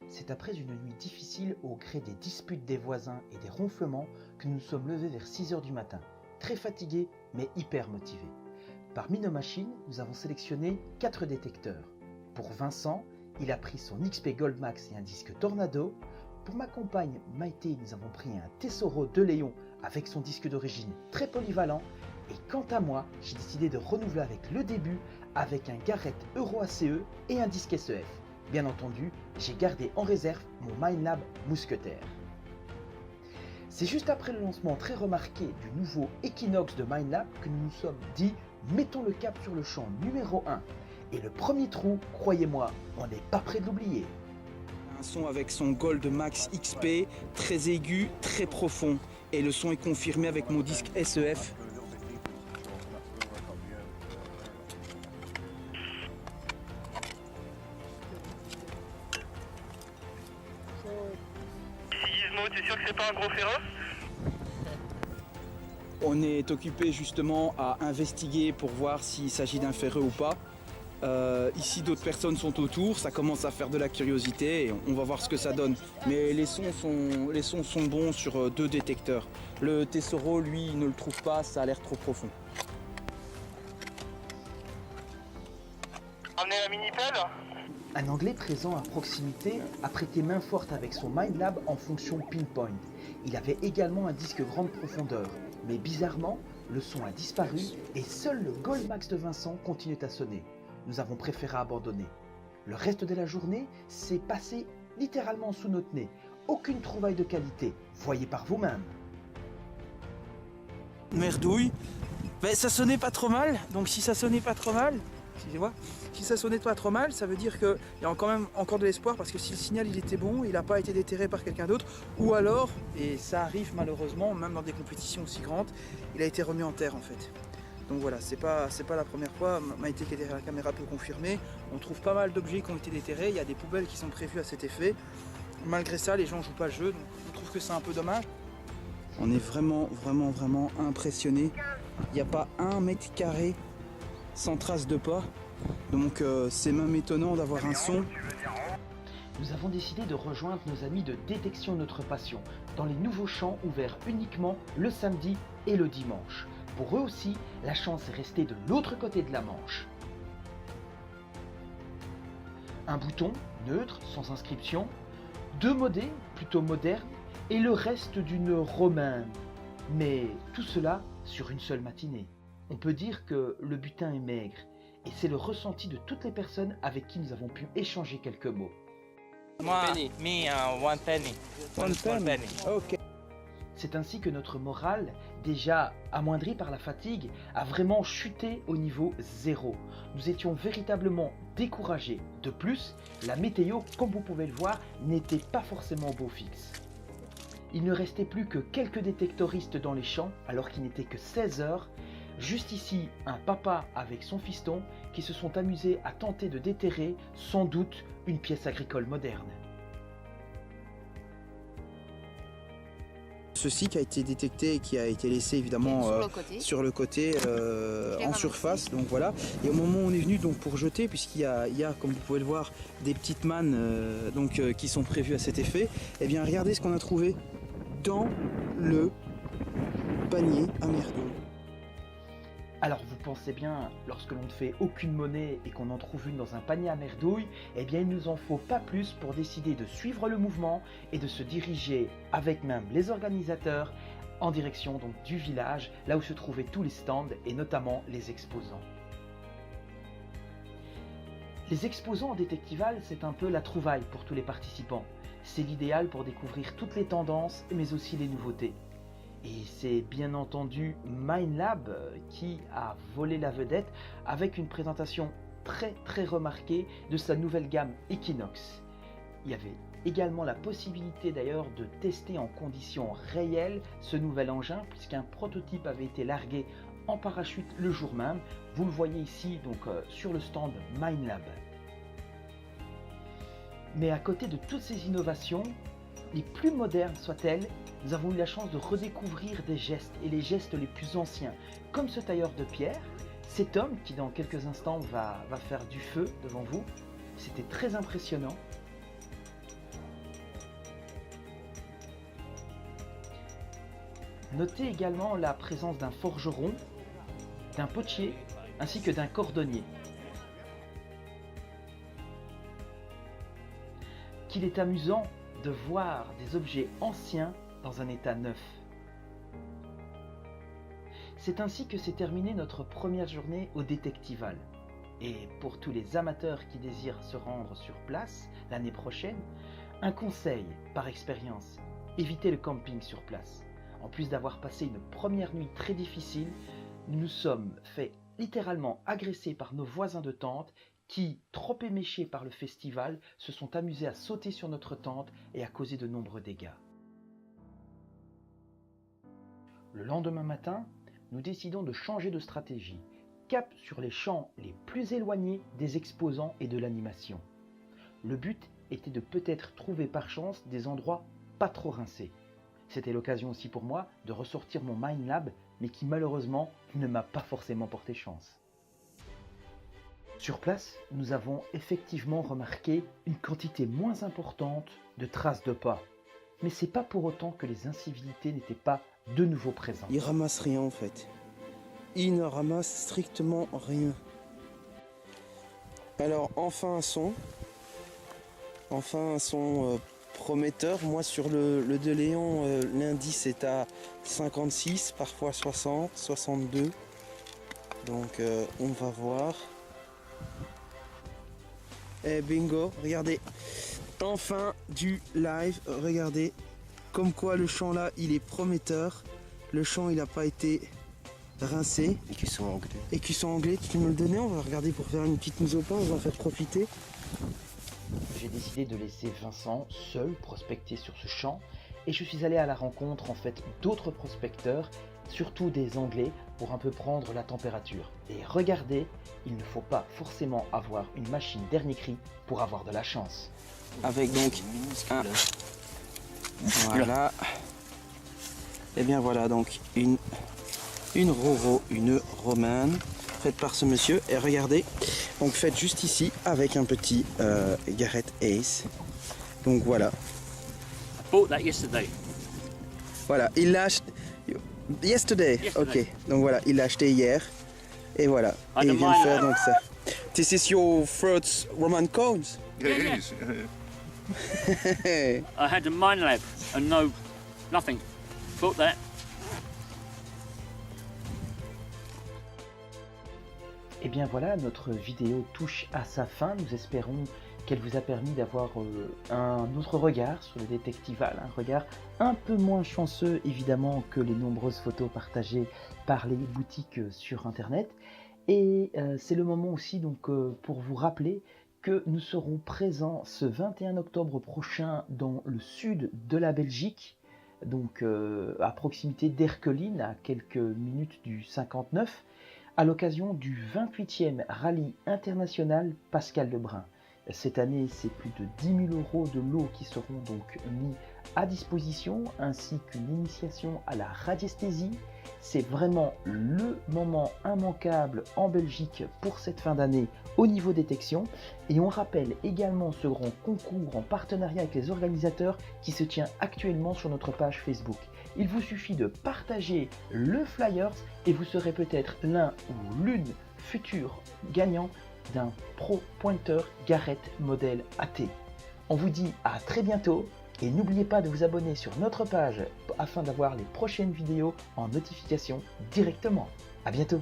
C'est après une nuit difficile au gré des disputes des voisins et des ronflements que nous nous sommes levés vers 6 h du matin, très fatigués mais hyper motivés. Parmi nos machines, nous avons sélectionné 4 détecteurs. Pour Vincent, il a pris son XP Gold Max et un disque Tornado. Pour ma compagne Maïté, nous avons pris un Tesoro de Léon avec son disque d'origine très polyvalent. Et quant à moi, j'ai décidé de renouveler avec le début avec un Garrett Euro ACE et un disque SEF. Bien entendu, j'ai gardé en réserve mon Minelab Mousquetaire. C'est juste après le lancement très remarqué du nouveau Equinox de Minelab que nous nous sommes dit mettons le cap sur le champ numéro 1. Et le premier trou, croyez-moi, on n'est pas près de l'oublier. Un son avec son Gold Max XP, très aigu, très profond. Et le son est confirmé avec mon disque SEF. Gizmo, t'es sûr que c'est pas un gros féroce? On est occupé justement à investiguer pour voir s'il s'agit d'un ferreux ou pas. Ici d'autres personnes sont autour, ça commence à faire de la curiosité et on va voir ce que ça donne. Mais les sons sont bons sur 2 détecteurs. Le Tesoro, lui, il ne le trouve pas, ça a l'air trop profond. Ramenez la mini-pelle? Un Anglais présent à proximité a prêté main forte avec son Minelab en fonction pinpoint. Il avait également un disque grande profondeur, mais bizarrement, le son a disparu et seul le Gold Max de Vincent continuait à sonner. Nous avons préféré abandonner. Le reste de la journée s'est passé littéralement sous notre nez. Aucune trouvaille de qualité, voyez par vous-même. Merdouille, mais ça sonnait pas trop mal, donc si ça sonnait pas trop mal, excusez-moi, si ça sonnait pas trop mal, ça veut dire qu'il y a quand même encore de l'espoir parce que si le signal il était bon, il n'a pas été déterré par quelqu'un d'autre, ou alors, et ça arrive malheureusement, même dans des compétitions aussi grandes, il a été remis en terre en fait. Donc voilà, c'est pas la première fois, Maïté qui est derrière la caméra peut confirmer, on trouve pas mal d'objets qui ont été déterrés, il y a des poubelles qui sont prévues à cet effet. Malgré ça, les gens jouent pas le jeu, donc on trouve que c'est un peu dommage. On est vraiment impressionné. Il n'y a pas 1 mètre carré sans trace de pas, donc c'est même étonnant d'avoir un son. Nous avons décidé de rejoindre nos amis de Détection Notre Passion dans les nouveaux champs ouverts uniquement le samedi et le dimanche. Pour eux aussi, la chance est restée de l'autre côté de la Manche. Un bouton, neutre, sans inscription, 2 modets, plutôt modernes, et le reste d'une romaine. Mais tout cela sur une seule matinée. On peut dire que le butin est maigre, et c'est le ressenti de toutes les personnes avec qui nous avons pu échanger quelques mots. Moi, one penny. One penny. Ok. C'est ainsi que notre morale, déjà amoindrie par la fatigue, a vraiment chuté au niveau 0. Nous étions véritablement découragés. De plus, la météo, comme vous pouvez le voir, n'était pas forcément au beau fixe. Il ne restait plus que quelques détectoristes dans les champs, alors qu'il n'était que 16 h. Juste ici, un papa avec son fiston qui se sont amusés à tenter de déterrer, sans doute, une pièce agricole moderne. Ceci qui a été détecté et qui a été laissé évidemment sur le côté en surface, donc voilà. Et au moment où on est venu donc pour jeter, puisqu'il y a comme vous pouvez le voir des petites mannes qui sont prévues à cet effet, et bien regardez ce qu'on a trouvé dans le panier à merdouille. Alors vous pensez bien, lorsque l'on ne fait aucune monnaie et qu'on en trouve une dans un panier à merdouille, eh bien il ne nous en faut pas plus pour décider de suivre le mouvement et de se diriger avec même les organisateurs en direction donc du village, là où se trouvaient tous les stands et notamment les exposants. Les exposants en détectival, c'est un peu la trouvaille pour tous les participants. C'est l'idéal pour découvrir toutes les tendances mais aussi les nouveautés. Et c'est bien entendu Minelab qui a volé la vedette avec une présentation très remarquée de sa nouvelle gamme Equinox. Il y avait également la possibilité d'ailleurs de tester en conditions réelles ce nouvel engin puisqu'un prototype avait été largué en parachute le jour même. Vous le voyez ici donc sur le stand Minelab. Mais à côté de toutes ces innovations, les plus modernes soient-elles, nous avons eu la chance de redécouvrir des gestes et les gestes les plus anciens, comme ce tailleur de pierre, cet homme qui dans quelques instants va faire du feu devant vous. C'était très impressionnant. Notez également la présence d'un forgeron, d'un potier ainsi que d'un cordonnier. Qu'il est amusant de voir des objets anciens dans un état neuf. C'est ainsi que s'est terminée notre première journée au Détectival. Et pour tous les amateurs qui désirent se rendre sur place l'année prochaine, un conseil par expérience, évitez le camping sur place. En plus d'avoir passé une première nuit très difficile, nous nous sommes fait littéralement agresser par nos voisins de tente qui, trop éméchés par le festival, se sont amusés à sauter sur notre tente et à causer de nombreux dégâts. Le lendemain matin, nous décidons de changer de stratégie. Cap sur les champs les plus éloignés des exposants et de l'animation. Le but était de peut-être trouver par chance des endroits pas trop rincés. C'était l'occasion aussi pour moi de ressortir mon Minelab, mais qui malheureusement ne m'a pas forcément porté chance. Sur place, nous avons effectivement remarqué une quantité moins importante de traces de pas. Mais c'est pas pour autant que les incivilités n'étaient pas de nouveau présentes. Il ramasse rien en fait. Il ne ramasse strictement rien. Alors enfin un son prometteur. Moi sur le de Léon, l'indice est à 56, parfois 60, 62. Donc on va voir. Et bingo, regardez. Enfin du live, regardez. Comme quoi le champ là, il est prometteur. Le champ il n'a pas été rincé. Écusson anglais, tu peux me le donner? On va regarder pour faire une petite mise au point, on va en faire profiter. J'ai décidé de laisser Vincent seul prospecter sur ce champ et je suis allé à la rencontre en fait d'autres prospecteurs, surtout des Anglais, pour un peu prendre la température. Et regardez, il ne faut pas forcément avoir une machine dernier cri pour avoir de la chance. Avec donc un... Voilà. Et bien voilà donc une Roro, une romane faite par ce monsieur. Et regardez, donc faite juste ici avec un petit Garrett Ace. Donc voilà. Bought that yesterday. Voilà, il l'a acheté. Yesterday. Ok, donc voilà, il l'a acheté hier. Et voilà. Et il vient de faire donc ça. This is your first Roman cones. Yeah, it is. I had a mine lab and nothing. Bought that. Et bien voilà, notre vidéo touche à sa fin. Nous espérons qu'elle vous a permis d'avoir un autre regard sur le Détectival, un regard un peu moins chanceux évidemment que les nombreuses photos partagées par les boutiques sur internet. Et c'est le moment aussi donc pour vous rappeler que nous serons présents ce 21 octobre prochain dans le sud de la Belgique, donc à proximité d'Erquelines, à quelques minutes du 59, à l'occasion du 28e rallye international Pascal Lebrun. Cette année, c'est plus de 10 000 € de lots qui seront donc mis à disposition, ainsi qu'une initiation à la radiesthésie. C'est vraiment le moment immanquable en Belgique pour cette fin d'année au niveau détection. Et on rappelle également ce grand concours en partenariat avec les organisateurs qui se tient actuellement sur notre page Facebook. Il vous suffit de partager le flyers et vous serez peut-être l'un ou l'une future gagnant d'un Pro Pointer Garrett modèle AT. On vous dit à très bientôt et n'oubliez pas de vous abonner sur notre page afin d'avoir les prochaines vidéos en notification directement. À bientôt.